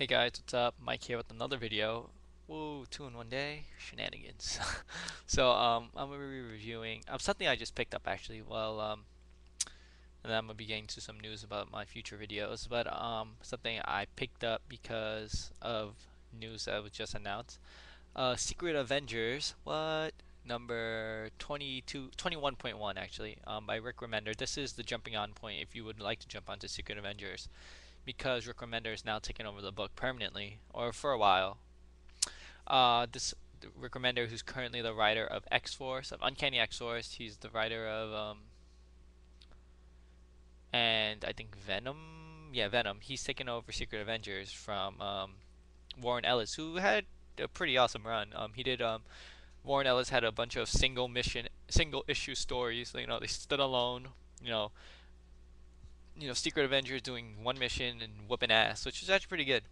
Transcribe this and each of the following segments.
Hey guys, what's up? Mike here with another video. Woo, two in one day, shenanigans. I'm gonna be reviewing something I just picked up actually. And then I'm gonna be getting to some news about my future videos. But something I picked up because of news that was just announced. Secret Avengers, what? Number 21.1 actually, by Rick Remender. This is the jumping on point if you would like to jump onto Secret Avengers because Rick Remender is now taking over the book permanently, or for a while. This Rick Remender, who's currently the writer of X Force, of Uncanny X Force, he's the writer of and I think Venom. Yeah, Venom. He's taken over Secret Avengers from Warren Ellis, who had a pretty awesome run. He did Warren Ellis had a bunch of single issue stories. You know, they stood alone. You know, Secret Avengers doing one mission and whooping ass, which is actually pretty good.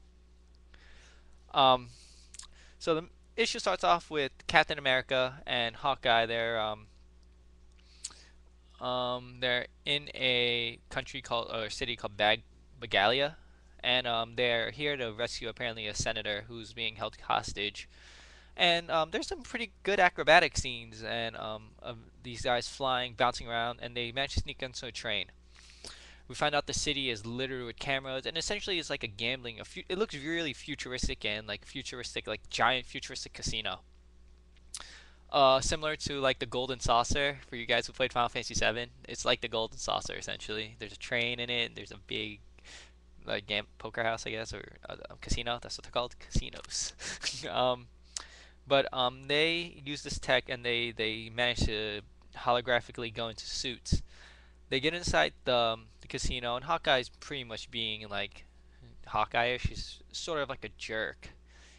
Um, So the issue starts off with Captain America and Hawkeye. They're in a country called or city called Bagalia, and they're here to rescue apparently a senator who's being held hostage. And there's some pretty good acrobatic scenes and of these guys flying, bouncing around, and they manage to sneak into a train. We find out the city is littered with cameras, and essentially it's like a gambling. It looks really futuristic and like futuristic, like giant futuristic casino. Similar to like the Golden Saucer for you guys who played Final Fantasy VII. It's like the Golden Saucer essentially. There's a train in it. There's a big like poker house, I guess, or casino. That's what they're called, casinos. um, but they use this tech and they manage to holographically go into suits. They get inside the casino, and Hawkeye's pretty much being like Hawkeye. She's sort of like a jerk.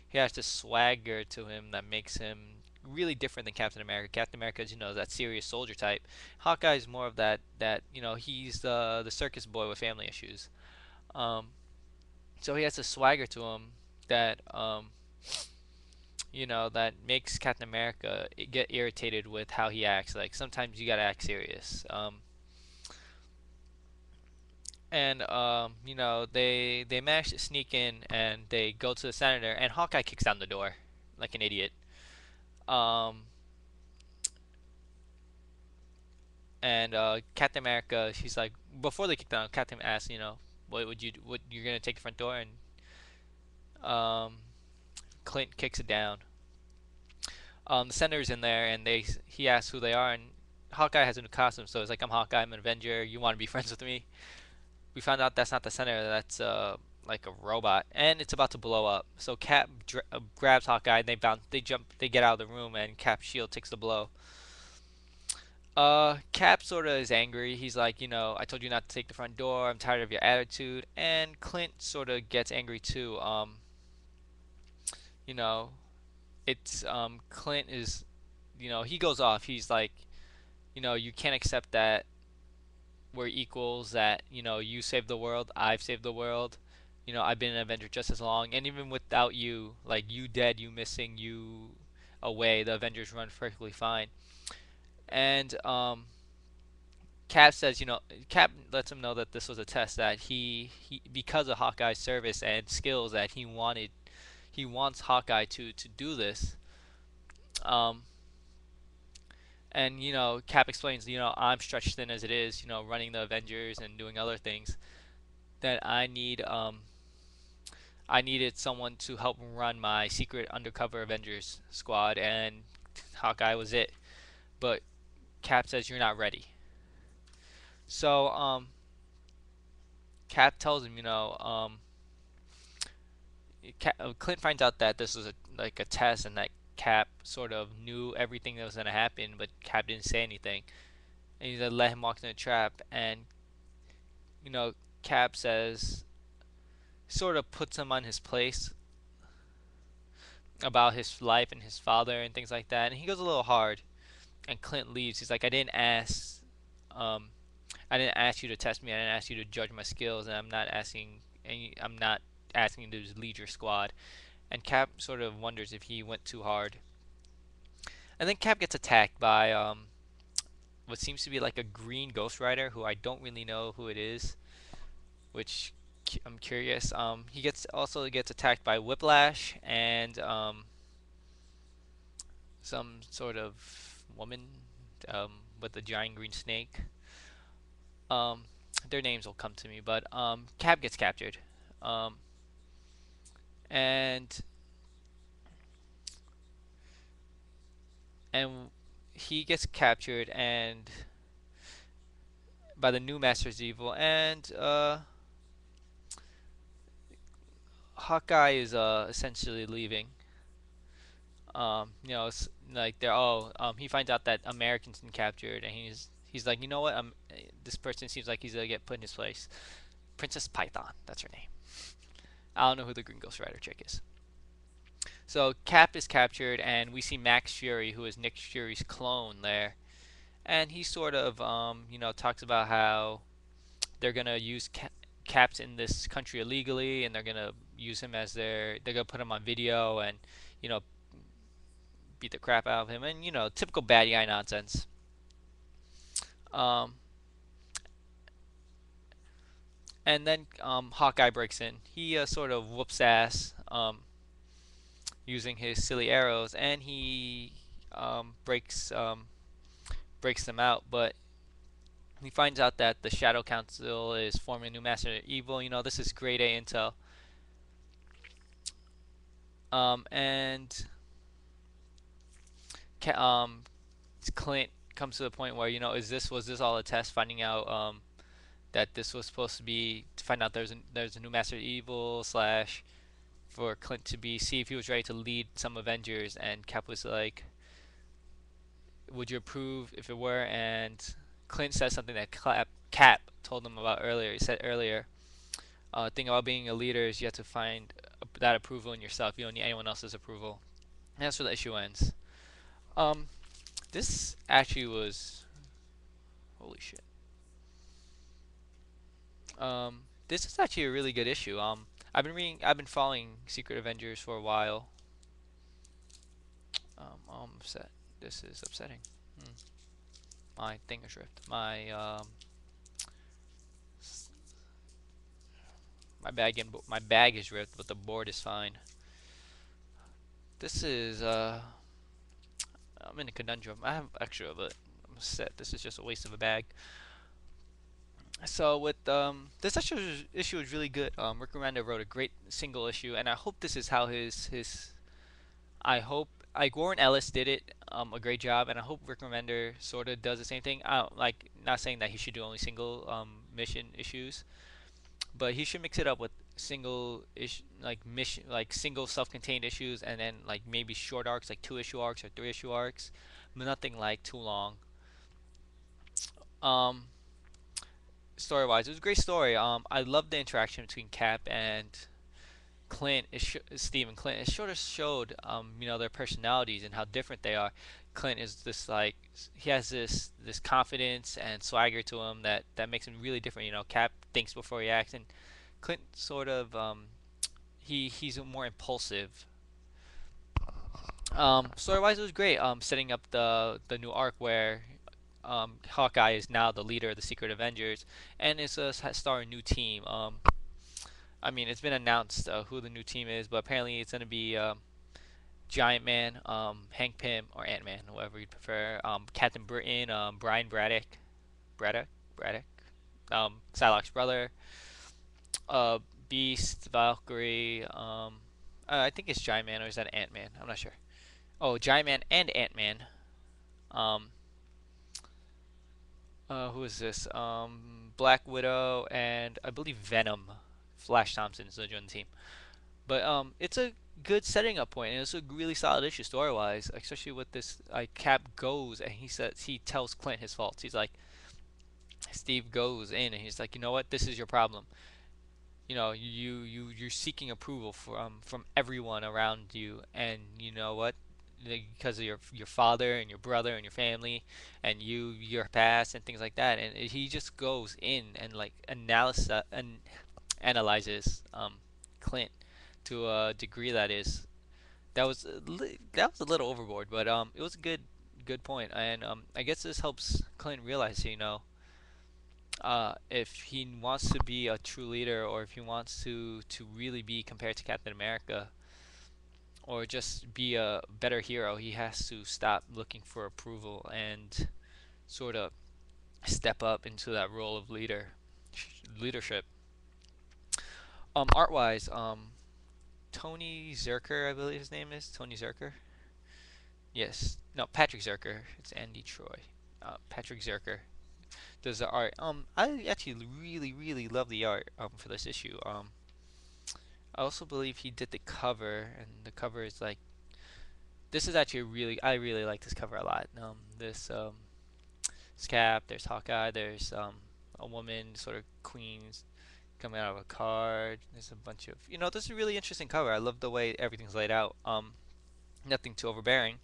He has this swagger to him that makes him really different than Captain America. Captain America is, that serious soldier type. Hawkeye's more of that he's the circus boy with family issues. Um, so he has a swagger to him that that makes Captain America get irritated with how he acts. Like sometimes you gotta act serious. They manage to sneak in and they go to the senator, and Hawkeye kicks down the door like an idiot. Um, and Captain America, she's like, before they kick down, Captain asks, what you're gonna take the front door, and um, Clint kicks it down. The senator's in there, and he asks who they are, and Hawkeye has a new costume, so it's like, I'm Hawkeye, I'm an Avenger. You want to be friends with me? We found out that's not the senator. That's like a robot, and it's about to blow up. So Cap grabs Hawkeye, and they jump, they get out of the room, and Cap's shield takes the blow. Cap sort of is angry. He's like, I told you not to take the front door. I'm tired of your attitude. And Clint sort of gets angry too. You know, it's Clint is, he goes off. He's like, you can't accept that we're equals. That you saved the world, I've saved the world. I've been an Avenger just as long, and even without you, like you dead, you missing, you away, the Avengers run perfectly fine. And Cap says, Cap lets him know that this was a test that he because of Hawkeye's service and skills that he wants Hawkeye to do this. Um, and Cap explains, I'm stretched thin as it is, running the Avengers and doing other things that I needed someone to help run my secret undercover Avengers squad, and Hawkeye was it. But Cap says you're not ready. So Cap tells him, Clint finds out that this was like a test, and that Cap sort of knew everything that was gonna happen, but Cap didn't say anything, and he let him walk in the trap. And you know, Cap says, sort of puts him on his place about his life and his father and things like that, and he goes a little hard. And Clint leaves. He's like, um, I didn't ask you to test me. I didn't ask you to judge my skills, and I'm not asking you to lead your squad. And Cap sort of wonders if he went too hard. And then Cap gets attacked by what seems to be like a green Ghost Rider, who I don't really know who it is, which I'm curious. He gets attacked by Whiplash and some sort of woman with a giant green snake. Um, their names will come to me, but Cap gets captured, um, and and he gets captured and by the new Masters Evil, and Hawkeye is essentially leaving. It's like he finds out that Americans been captured, and he's like, you know what, this person seems like he's gonna get put in his place. Princess Python, that's her name. I don't know who the Green Ghost Rider chick is. So Cap is captured, and we see Max Fury, who is Nick Fury's clone, there, and he sort of talks about how they're gonna use Caps in this country illegally, and they're gonna use him as they're gonna put him on video and you know beat the crap out of him, and typical bad guy nonsense. Um, and then Hawkeye breaks in. He sort of whoops ass using his silly arrows, and he breaks them out. But he finds out that the Shadow Council is forming a new Master of Evil. This is grade A intel. And Clint comes to the point where was this all a test? Finding out that this was supposed to be to find out there's a new Master of Evil slash for Clint to see if he was ready to lead some Avengers, and Cap was like, "Would you approve if it were?" And Clint says something that Cap told him about earlier. He said earlier, "Thing about being a leader is you have to find that approval in yourself. You don't need anyone else's approval." And that's where the issue ends. Um, this actually was holy shit. This is actually a really good issue. I've been following Secret Avengers for a while. I'm upset. This is upsetting. Hmm. My thing is ripped. My bag is ripped, but the board is fine. This is I'm in a conundrum. I have extra, but I'm upset. This is just a waste of a bag. So with this issue is really good. Rick Remender wrote a great single issue, and I hope this is how his I hope like Warren Ellis did it a great job, and I hope Rick Remender sort of does the same thing. I don't, like not saying that he should do only single mission issues, but he should mix it up with single issue like mission like single self-contained issues, and then like maybe short arcs like 2 issue arcs or 3 issue arcs, but nothing like too long. Um, Story wise, it was a great story. I loved the interaction between Cap and Stephen Clint. It sort of showed their personalities and how different they are. Clint is this like he has this confidence and swagger to him that makes him really different. Cap thinks before he acts, and Clint sort of he's more impulsive. Story wise, it was great. Setting up the new arc where Hawkeye is now the leader of the Secret Avengers, and it's a star a new team. I mean, it's been announced who the new team is, but apparently it's gonna be Giant Man, Hank Pym, or Ant Man, whoever you prefer. Captain Britain, Brian Braddock, Psylocke's brother, Beast, Valkyrie. I think it's Giant Man, or is that Ant Man? I'm not sure. Oh, Giant Man and Ant Man. Um, who is this? Black Widow and I believe Venom. Flash Thompson is joining the team. But it's a good setting up point, and it's a really solid issue story wise, especially with this. Like Cap goes and he tells Clint his faults. He's like, Steve goes in and he's like, you know what, this is your problem. You're seeking approval from everyone around you, and you know what, because of your father and your brother and your family and your past and things like that, and he just goes in and like analyzes Clint to a degree that was a little overboard, but it was a good point, and I guess this helps Clint realize if he wants to be a true leader, or if he wants to really be compared to Captain America, or just be a better hero, he has to stop looking for approval and sort of step up into that role of leadership. Art wise, Tony Zircher, I believe his name is Tony Zircher. Yes, no, Patrick Zircher. It's Andy Troy. Patrick Zircher does the art. I actually really love the art for this issue. I also believe he did the cover, and the cover is like, this is actually I really like this cover a lot. This Cap, there's Hawkeye, there's a woman, sort of queens coming out of a card. There's a bunch of, this is a really interesting cover. I love the way everything's laid out. Nothing too overbearing.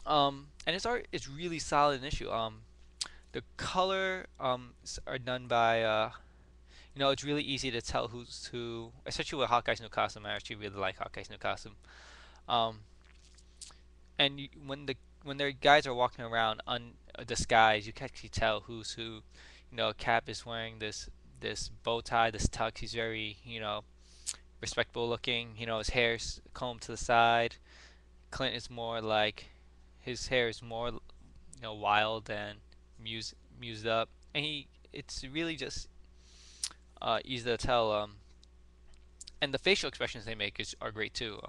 And his art is really solid in issue. The color are done by it's really easy to tell who's who, especially with Hawkeye's new costume. I actually really like Hawkeye's new costume. Um, and when their guys are walking around undisguised, you can actually tell who's who. Cap is wearing this bow tie, this tux. He's very respectable looking. His hair's combed to the side. Clint is more like, his hair is more wild and mused up, and it's really just easy to tell. And the facial expressions they make are great too.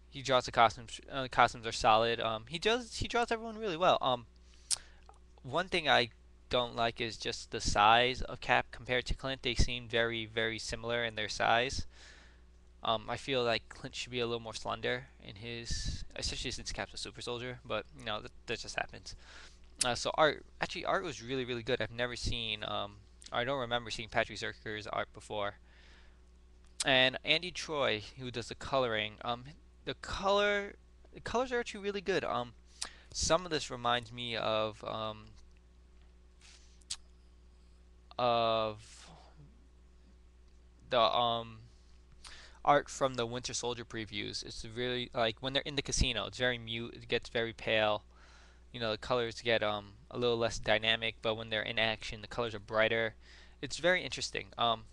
He draws the costumes. Costumes are solid. He draws everyone really well. One thing I don't like is just the size of Cap compared to Clint. They seem very similar in their size. I feel like Clint should be a little more slender in his, especially since Cap's a super soldier. But that just happens. So art was really good. I've never seen. I don't remember seeing Patrick Zircher's art before. And Andy Troy, who does the coloring, the color, the colors are actually really good. Some of this reminds me of the art from the Winter Soldier previews. It's really like when they're in the casino. It's very mute. It gets very pale. The colors get a little less dynamic, but when they're in action, the colors are brighter. It's very interesting. Other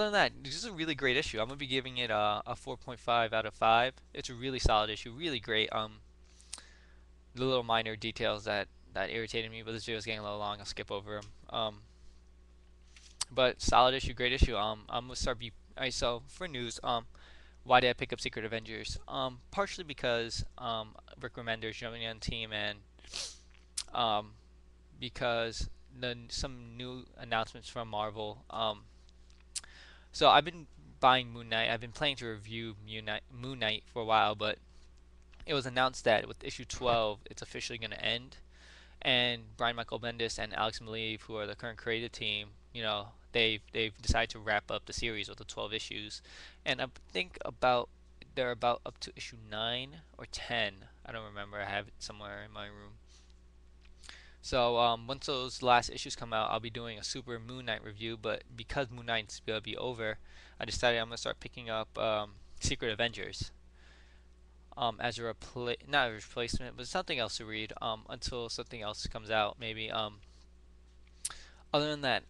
than that, this is a really great issue. I'm gonna be giving it a 4.5 out of 5. It's a really solid issue, really great. The little minor details that irritated me, but this video is getting a little long. I'll skip over them. But solid issue, great issue. I'm gonna start. Alright, so for news, why did I pick up Secret Avengers? Partially because Rick Remender is joining on the team, and um, because some new announcements from Marvel. So I've been buying Moon Knight. I've been planning to review Moon Knight for a while, but it was announced that with issue 12, it's officially going to end. And Brian Michael Bendis and Alex Maleev, who are the current creative team, they've decided to wrap up the series with the 12 issues, and I think they're about up to issue 9 or 10. I don't remember. I have it somewhere in my room. So once those last issues come out, I'll be doing a Super Moon Knight review. But because Moon Knight's gonna be over, I decided I'm gonna start picking up Secret Avengers as a not a replacement, but something else to read until something else comes out. Maybe other than that,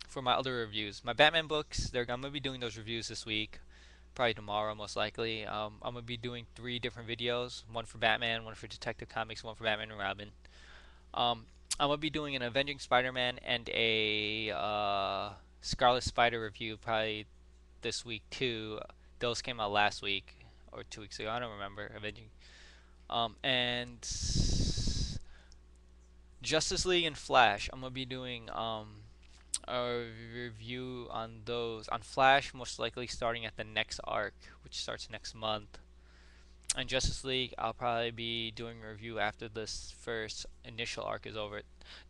for my other reviews, my Batman books, I'm gonna be doing those reviews this week. Probably tomorrow, most likely. I'm gonna be doing 3 different videos: one for Batman, one for Detective Comics, one for Batman and Robin. I'm gonna be doing an Avenging Spider-Man and a Scarlet Spider review probably this week too. Those came out last week or 2 weeks ago. I don't remember. Avenging. And Justice League and Flash. I'm gonna be doing a review on those. On Flash, most likely starting at the next arc, which starts next month. And Justice League, I'll probably be doing a review after this first initial arc is over.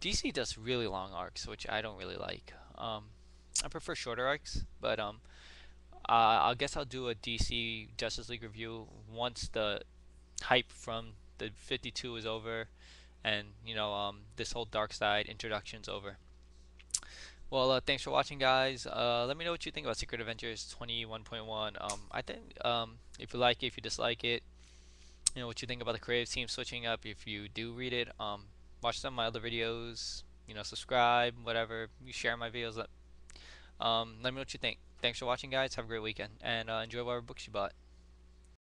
DC does really long arcs, which I don't really like. I prefer shorter arcs, but I guess I'll do a DC Justice League review once the hype from the 52 is over, and this whole Dark Side introduction's over. Well, thanks for watching, guys. Let me know what you think about Secret Avengers 21.1. I think if you like it, if you dislike it, what you think about the creative team switching up if you do read it. watch some of my other videos. Subscribe, whatever. You share my videos. Let me know what you think. Thanks for watching, guys. Have a great weekend and enjoy whatever books you bought.